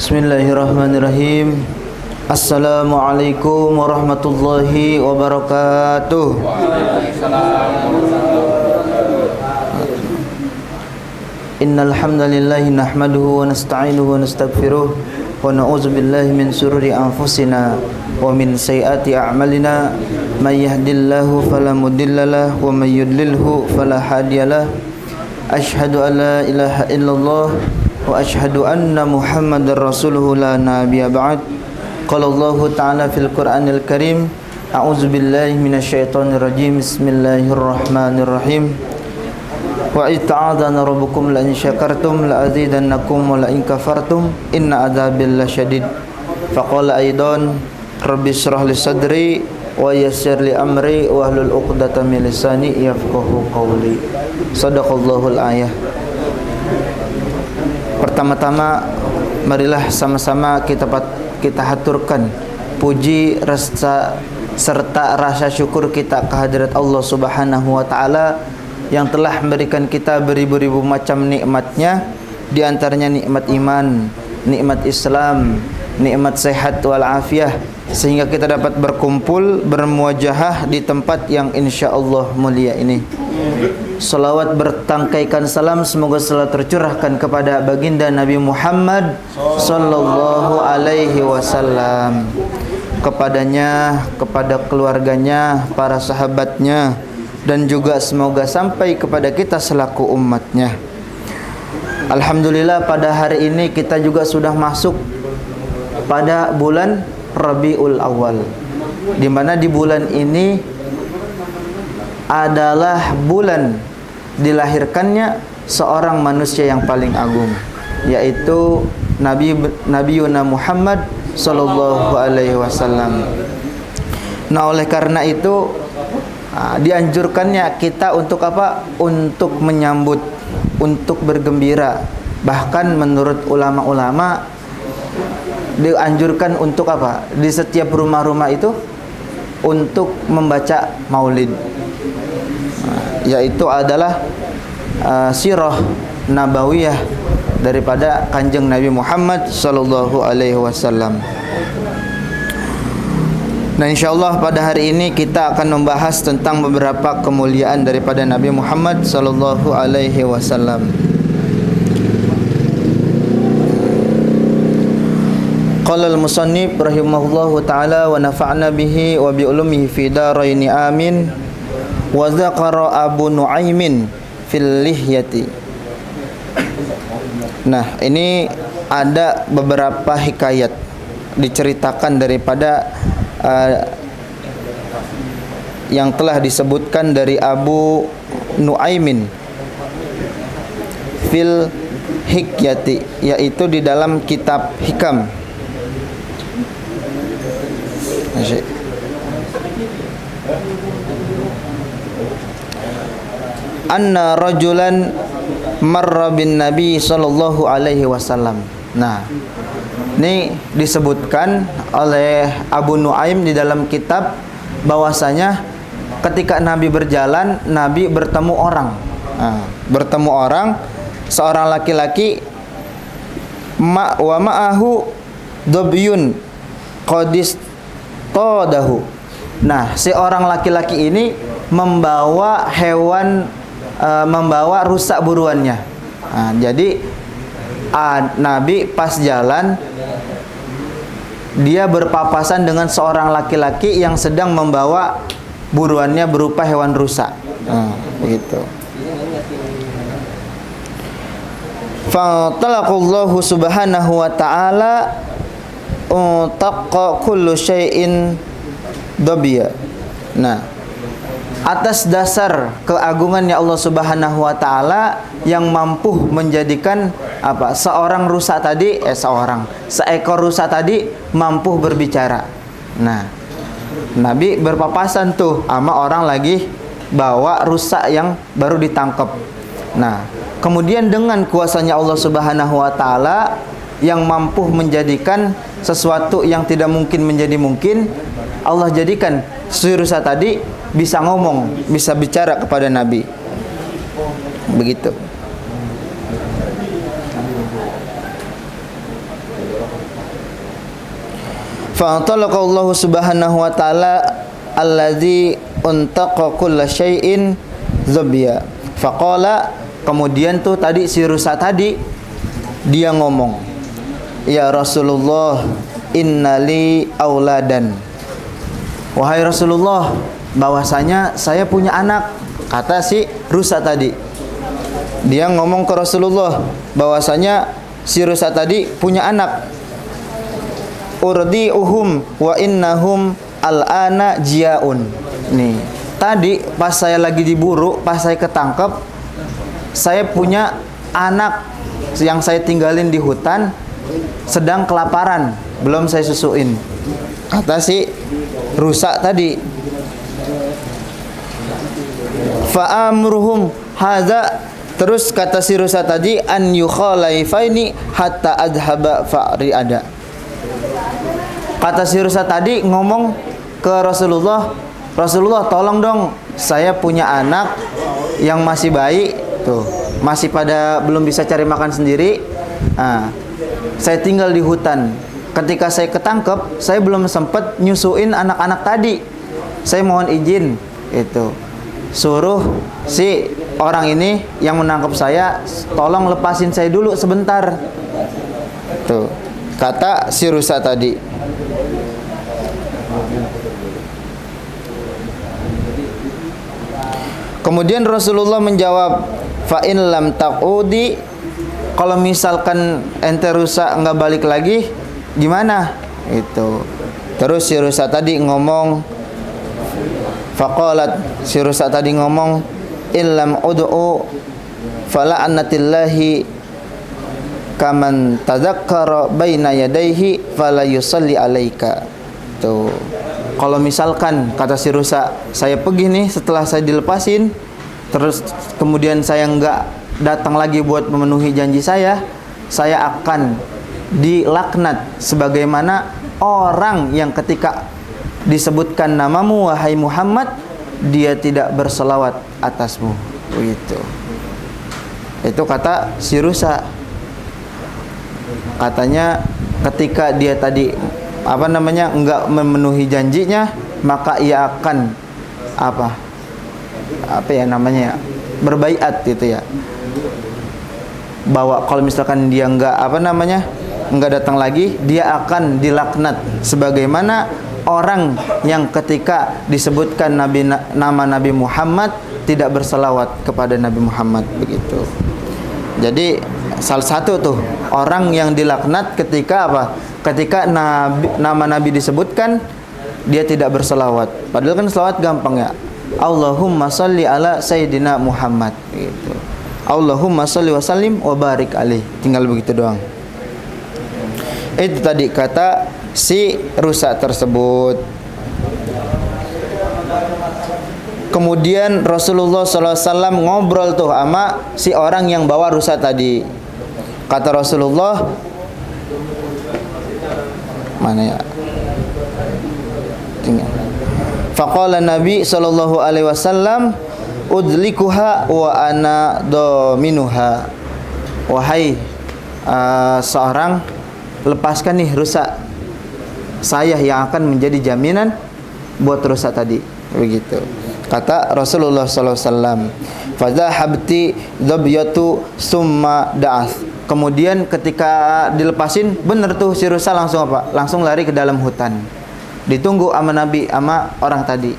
Bismillahirrahmanirrahim. Assalamualaikum warahmatullahi wabarakatuh. Innal hamdalillah nahmaduhu wa nasta'inuhu wa nastaghfiruh wa na'udzu billahi min shururi anfusina wa min sayyiati a'malina. May yahdihillahu fala mudhillalah wa may yudlilhu fala hadiyalah. Asyhadu an la ilaha illallah wa asyhadu anna Muhammadar Rasulullah la nabiyya ba'd. Qala Allah ta'ala fil Qur'anil Karim, a'udzu billahi minasyaitonir rajim. Bismillahirrahmanirrahim. Wa ta'adzana rabbukum la in syakartum la azidannakum wa la in kafartum inna adzabil lasyadid. Faqala aidan rabbi shrah li sadri wa yassir li amri wa hlul 'uqdatam min lisani yafqahu qawli. Shadaqallahul ayah. Pertama-tama marilah sama-sama kita haturkan puji rasa serta rasa syukur kita kehadirat Allah Subhanahu wa taala yang telah memberikan kita beribu-ribu macam nikmatnya, di antaranya nikmat iman, nikmat Islam, nikmat sehat wal afiah, sehingga kita dapat berkumpul bermuajahah di tempat yang insyaallah mulia ini. Salawat bertangkaikan salam semoga selalu tercurahkan kepada baginda Nabi Muhammad sallallahu alaihi wasallam, kepadanya, kepada keluarganya, para sahabatnya, dan juga semoga sampai kepada kita selaku umatnya. Alhamdulillah pada hari ini kita juga sudah masuk pada bulan Rabiul Awal, di mana di bulan ini adalah bulan dilahirkannya seorang manusia yang paling agung, yaitu Nabiuna Muhammad sallallahu alaihi wasallam. Nah, oleh karena itu dianjurkannya kita untuk apa? Untuk menyambut, untuk bergembira. Bahkan menurut ulama-ulama dianjurkan untuk apa? Di setiap rumah-rumah itu untuk membaca maulid, yaitu adalah sirah nabawiyah daripada kanjeng Nabi Muhammad sallallahu alaihi wasallam. Nah, insyaallah pada hari ini kita akan membahas tentang beberapa kemuliaan daripada Nabi Muhammad sallallahu alaihi wasallam. Qala al-musannif rahimahullahu taala wa nafa'na bihi wa bi ulumihi fi daraini amin. Wa dzakara Abu Nuaimin fil lihyati. Nah, ini ada beberapa hikayat diceritakan daripada yang telah disebutkan dari Abu Nuaimin fil hikyati, yaitu di dalam kitab Hikam. Anna rajulan marra bin Nabi sallallahu alaihi wasallam. Nah, ini disebutkan oleh Abu Nuaim di dalam kitab bahwasanya ketika Nabi berjalan, Nabi bertemu orang. Nah, bertemu orang, seorang laki-laki wa ma'ahu dhabyun qadis tadahu. Nah, si orang laki-laki ini membawa hewan, membawa rusa buruannya. Nah, jadi Nabi pas jalan, dia berpapasan dengan seorang laki-laki yang sedang membawa buruannya berupa hewan rusa. Nah, begitu. Fatalaqallahu subhanahu wa ta'ala taqqa kullu syai'in dabiya. Nah, atas dasar keagungannya Allah Subhanahu wa taala yang mampu menjadikan apa? Seekor rusa tadi mampu berbicara. Nah, Nabi berpapasan tuh sama orang lagi bawa rusa yang baru ditangkap. Nah, kemudian dengan kuasanya Allah Subhanahu wa taala yang mampu menjadikan sesuatu yang tidak mungkin menjadi mungkin, Allah jadikan si rusa tadi bisa ngomong, bisa bicara kepada Nabi. Begitu. Fa'atalaqa Allah subhanahu wa ta'ala alladzi untaqa kulla syai'in zabia. Faqala, kemudian tuh tadi si rusa tadi dia ngomong, ya Rasulullah, innali auladan. Wahai Rasulullah, bahwasanya saya punya anak. Kata si rusa tadi. Dia ngomong ke Rasulullah bahwasanya si rusa tadi punya anak. Urdi'uhum wa innahum al'ana jiaun. Nih, tadi pas saya lagi diburu, pas saya ketangkep, saya punya anak yang saya tinggalin di hutan sedang kelaparan, belum saya susuin. Kata si rusak tadi. Fa'amruhum hadza, terus kata si rusak tadi, an yukhalaifaini hatta adhaba fa'ri'ada. Kata si rusak tadi ngomong ke Rasulullah, Rasulullah tolong dong, saya punya anak yang masih bayi tuh, masih pada belum bisa cari makan sendiri. Nah, saya tinggal di hutan. Ketika saya ketangkep, saya belum sempat nyusuin anak-anak tadi. Saya mohon izin, itu suruh si orang ini yang menangkap saya, tolong lepasin saya dulu sebentar. Tuh, kata si rusa tadi. Kemudian Rasulullah menjawab, fa in lam taqudi, kalau misalkan ente rusa nggak balik lagi, gimana? Itu. Terus si rusa tadi ngomong, faqalat, si rusa tadi ngomong, illam ud'u fala'natillahi kaman tadzakkara baina yadayhi fala yusalli alaika. Tuh. Kalau misalkan kata si rusa, saya pergi nih setelah saya dilepasin, terus kemudian saya nggak datang lagi buat memenuhi janji saya akan dilaknat sebagaimana orang yang ketika disebutkan namamu wahai Muhammad, dia tidak berselawat atasmu. Begitu. Itu kata si rusa. Katanya ketika dia tadi enggak memenuhi janjinya, maka ia akan berbaiat gitu ya, bahwa kalau misalkan dia enggak datang lagi, dia akan dilaknat sebagaimana orang yang ketika disebutkan nama Nabi Muhammad tidak berselawat kepada Nabi Muhammad. Begitu. Jadi salah satu tuh orang yang dilaknat ketika ketika nama Nabi disebutkan, dia tidak berselawat. Padahal kan selawat gampang ya. Allahumma salli ala Sayyidina Muhammad gitu. Allahumma salli wa sallim wa barik alaih. Tinggal begitu doang. Itu tadi kata si rusa tersebut. Kemudian Rasulullah SAW ngobrol tuh sama si orang yang bawa rusa tadi. Kata Rasulullah, mana ya? Faqala Nabi sallallahu alaihi wasallam, udlikuha wa ana dominuha. Wahai seorang, lepaskan nih rusa, saya yang akan menjadi jaminan buat rusa tadi. Begitu kata Rasulullah sallallahu alaihi wasallam. Fadhahabti dhabyatu summa da'ath. Kemudian ketika dilepasin, bener tuh si rusa langsung langsung lari ke dalam hutan. Ditunggu sama Nabi sama orang tadi.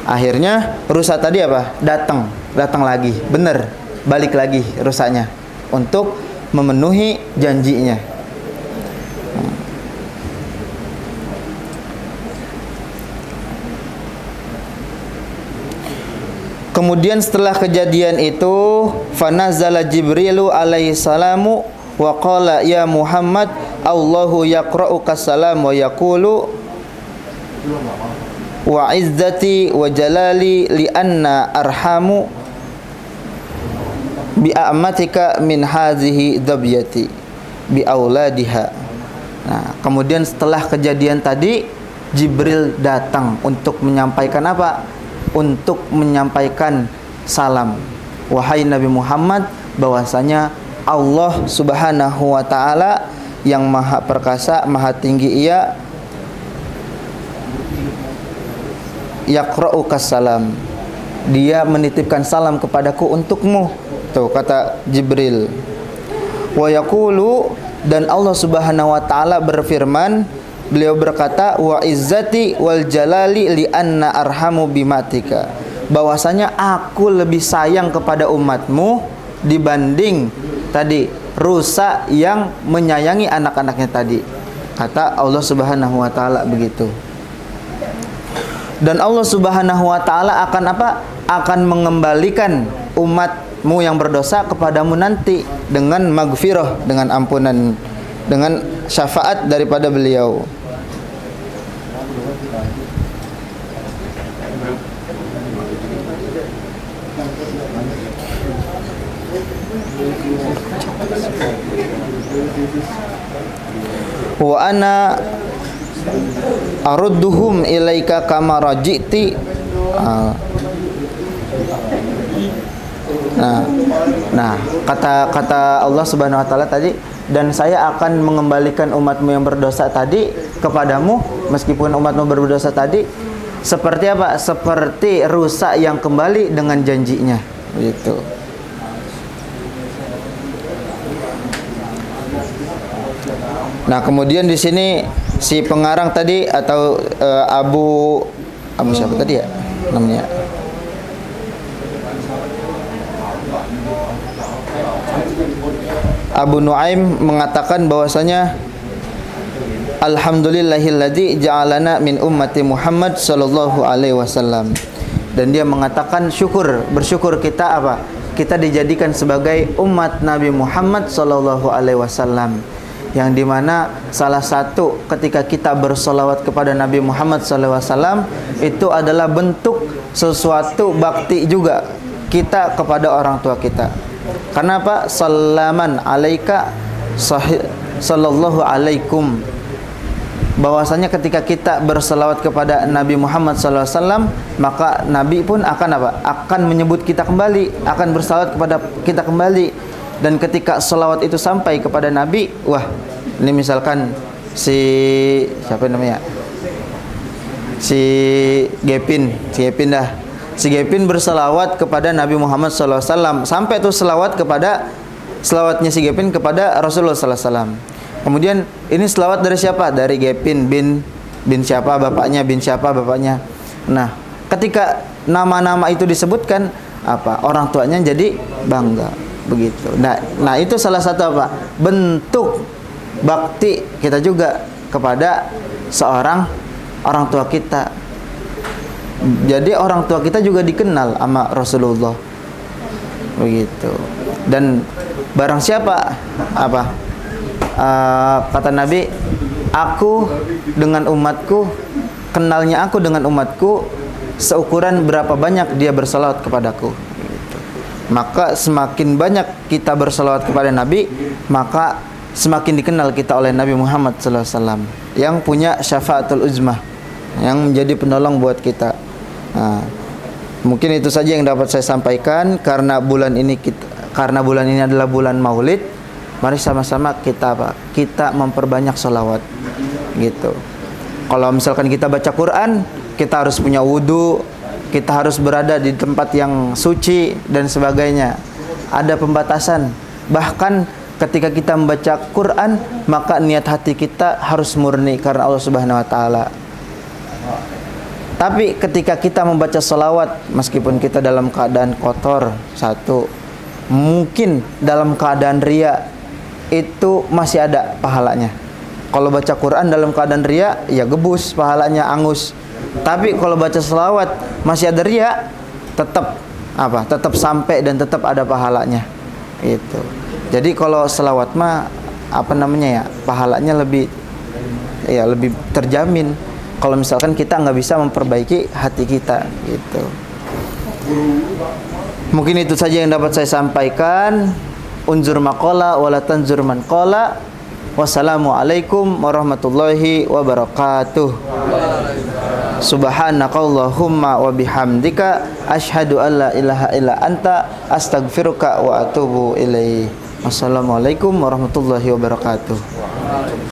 Akhirnya rusa tadi datang lagi, bener, balik lagi rusanya untuk memenuhi janjinya. Kemudian setelah kejadian itu, fanazala Jibrilu alaihi salamu wa qala ya Muhammad, Allahu yaqra'uka salam wa yaqulu wa izzati wa jalali li anna arhamu bi a'matika min hazihi dabyati bi auladiha. Nah, kemudian setelah kejadian tadi, Jibril datang untuk menyampaikan apa? Untuk menyampaikan salam. Wahai Nabi Muhammad, bahwasanya Allah Subhanahu wa taala yang maha perkasa, maha tinggi Ia, yaqra'uka salam. Dia menitipkan salam kepadaku untukmu. Tuh kata Jibril. Wa yaqulu, dan Allah Subhanahu wa taala berfirman, beliau berkata, wa izzati wal jalali li anna arhamu bimatika. Bahwasanya aku lebih sayang kepada umatmu dibanding tadi rusa yang menyayangi anak-anaknya tadi. Kata Allah Subhanahu wa taala begitu. Dan Allah Subhanahu wa taala akan apa? Akan mengembalikan umatmu yang berdosa kepadamu nanti dengan maghfirah, dengan ampunan, dengan syafaat daripada beliau. Wa ana arudduhum ilaika kama rajiti. Nah, kata Allah Subhanahu wa taala tadi, dan saya akan mengembalikan umatmu yang berdosa tadi kepadamu, meskipun umatmu berdosa tadi seperti apa? Seperti rusa yang kembali dengan janjinya, gitu. Nah, kemudian di sini si pengarang tadi atau Abu siapa tadi ya namanya? Abu Nuaim mengatakan bahwasanya alhamdulillahilladzi ja'alana min ummati Muhammad sallallahu alaihi wasallam. Dan dia mengatakan bersyukur kita apa? Kita dijadikan sebagai umat Nabi Muhammad sallallahu alaihi wasallam. Yang dimana salah satu ketika kita bersolawat kepada Nabi Muhammad sallallahu alaihi wasallam itu adalah bentuk sesuatu bakti juga kita kepada orang tua kita. Karena apa? Salaman alaika sallallahu alaikum. Bahwasanya ketika kita berselawat kepada Nabi Muhammad sallallahu alaihi wasallam, maka Nabi pun akan apa? Akan menyebut kita kembali, akan berselawat kepada kita kembali. Dan ketika selawat itu sampai kepada Nabi, wah, ini misalkan si siapa namanya? Si Gepin dah. Si Gepin berselawat kepada Nabi Muhammad sallallahu alaihi wasallam, sampai itu selawatnya si Gepin kepada Rasulullah sallallahu alaihi wasallam. Kemudian ini selawat dari siapa? Dari Gepin bin siapa bapaknya, bin siapa bapaknya. Nah, ketika nama-nama itu disebutkan, apa? Orang tuanya jadi bangga, begitu. Nah, itu salah satu apa? Bentuk bakti kita juga kepada seorang orang tua kita. Jadi orang tua kita juga dikenal sama Rasulullah, begitu. Dan barang siapa apa kata Nabi, aku dengan umatku, kenalnya aku dengan umatku seukuran berapa banyak dia bersalawat kepadaku, begitu. Maka semakin banyak kita bersalawat kepada Nabi, maka semakin dikenal kita oleh Nabi Muhammad sallallahu alaihi wasallam yang punya syafaatul uzmah, yang menjadi penolong buat kita. Nah, mungkin itu saja yang dapat saya sampaikan karena bulan ini adalah bulan Maulid. Mari sama-sama kita memperbanyak sholawat, gitu. Kalau misalkan kita baca Quran, kita harus punya wudu, kita harus berada di tempat yang suci dan sebagainya. Ada pembatasan. Bahkan ketika kita membaca Quran, maka niat hati kita harus murni karena Allah Subhanahu wa taala. Tapi ketika kita membaca sholawat, meskipun kita dalam keadaan kotor, satu, mungkin dalam keadaan riya, itu masih ada pahalanya. Kalau baca Quran dalam keadaan riya, ya gebus pahalanya, angus. Tapi kalau baca sholawat masih ada riya, tetap sampai dan tetap ada pahalanya. Itu. Jadi kalau sholawat mah pahalanya lebih terjamin. Kalau misalkan kita nggak bisa memperbaiki hati kita, gitu. Mungkin itu saja yang dapat saya sampaikan. Unzur maqala wala tanzur man qala. Wassalamualaikum warahmatullahi wabarakatuh. Subhanakallahumma wa bihamdika asyhadu an la ilaha illa anta astaghfiruka wa atubu ilaik. Wassalamualaikum warahmatullahi wabarakatuh.